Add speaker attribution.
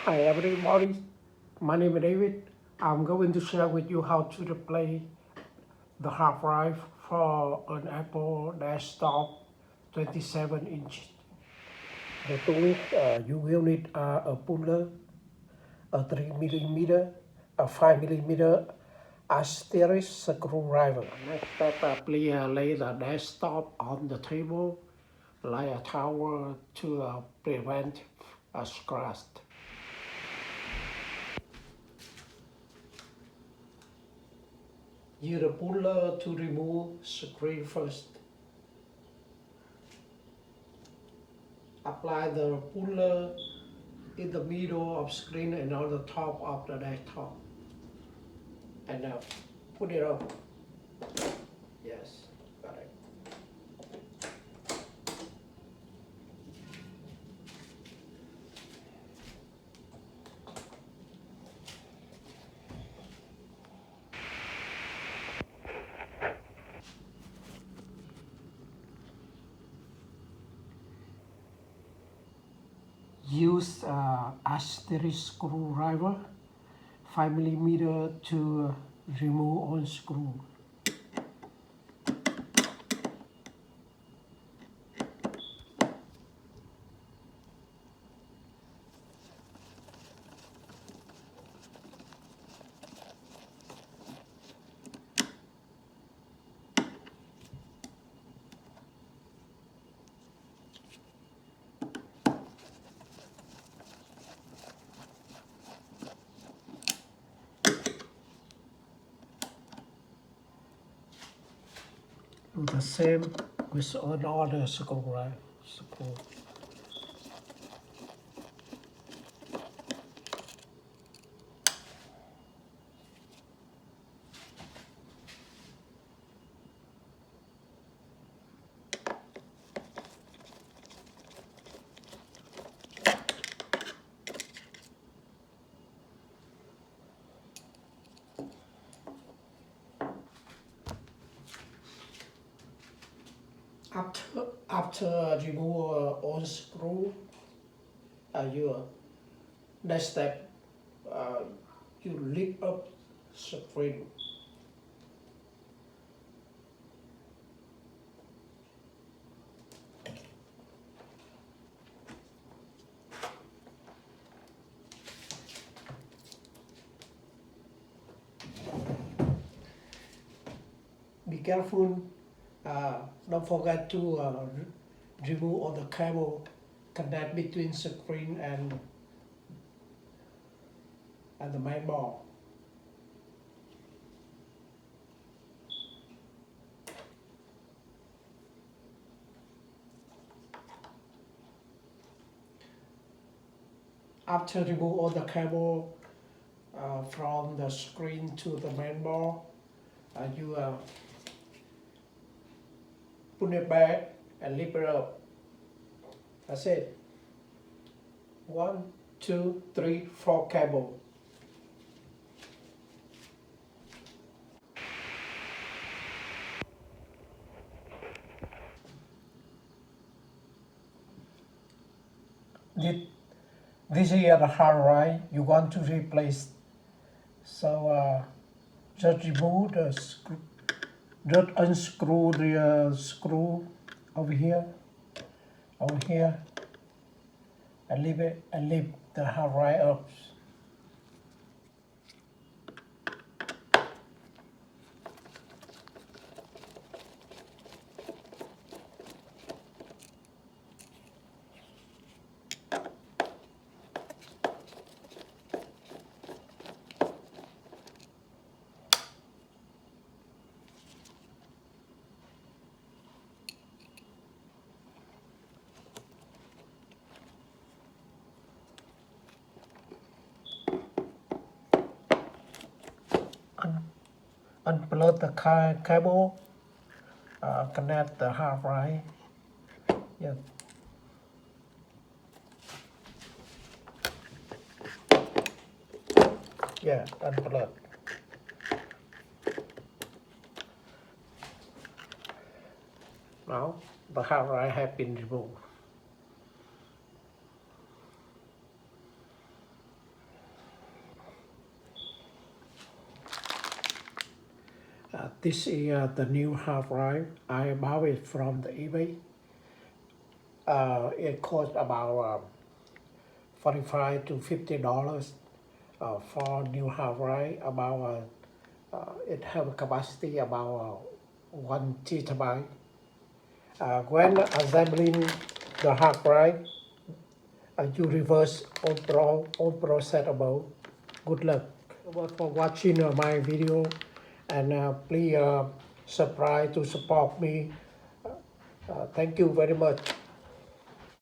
Speaker 1: Hi everybody, my name is David. I'm going to share with you how to replace the hard drive for an Apple desktop 27-inch. The tools you will need are a puller, a 3mm, a 5mm asterisk screwdriver. Next step, please lay the desktop on the table like a towel to prevent a scratch. Use the puller to remove screen first. Apply the puller in the middle of screen and on the top of the desktop. And put it up. Yes, got it. Use asterisk screwdriver 5mm to remove all screw. Do the same with another screwdriver. After remove all screw, your next step, you lift up screen. Be careful, don't forget to remove all the cable connect between screen and the main board. After remove all the cable from the screen to the main board, you put it back and lift it up. That's it. 1, 2, 3, 4 cable. This is the hard drive you want to replace. So just remove the screw, just unscrew the screw over here, and leave it and lift the hard drive up. Unplug the cable, connect the hard drive. Yeah. Yeah, unplug. Now the hard drive has been removed. This is the new half drive. I bought it from the eBay. It cost about $45 to $50 for new half drive. About it have a capacity about 1 GB. When assembling the hard drive, you reverse unprocessable. Good luck. For watching my video, and please subscribe to support me. Thank you very much.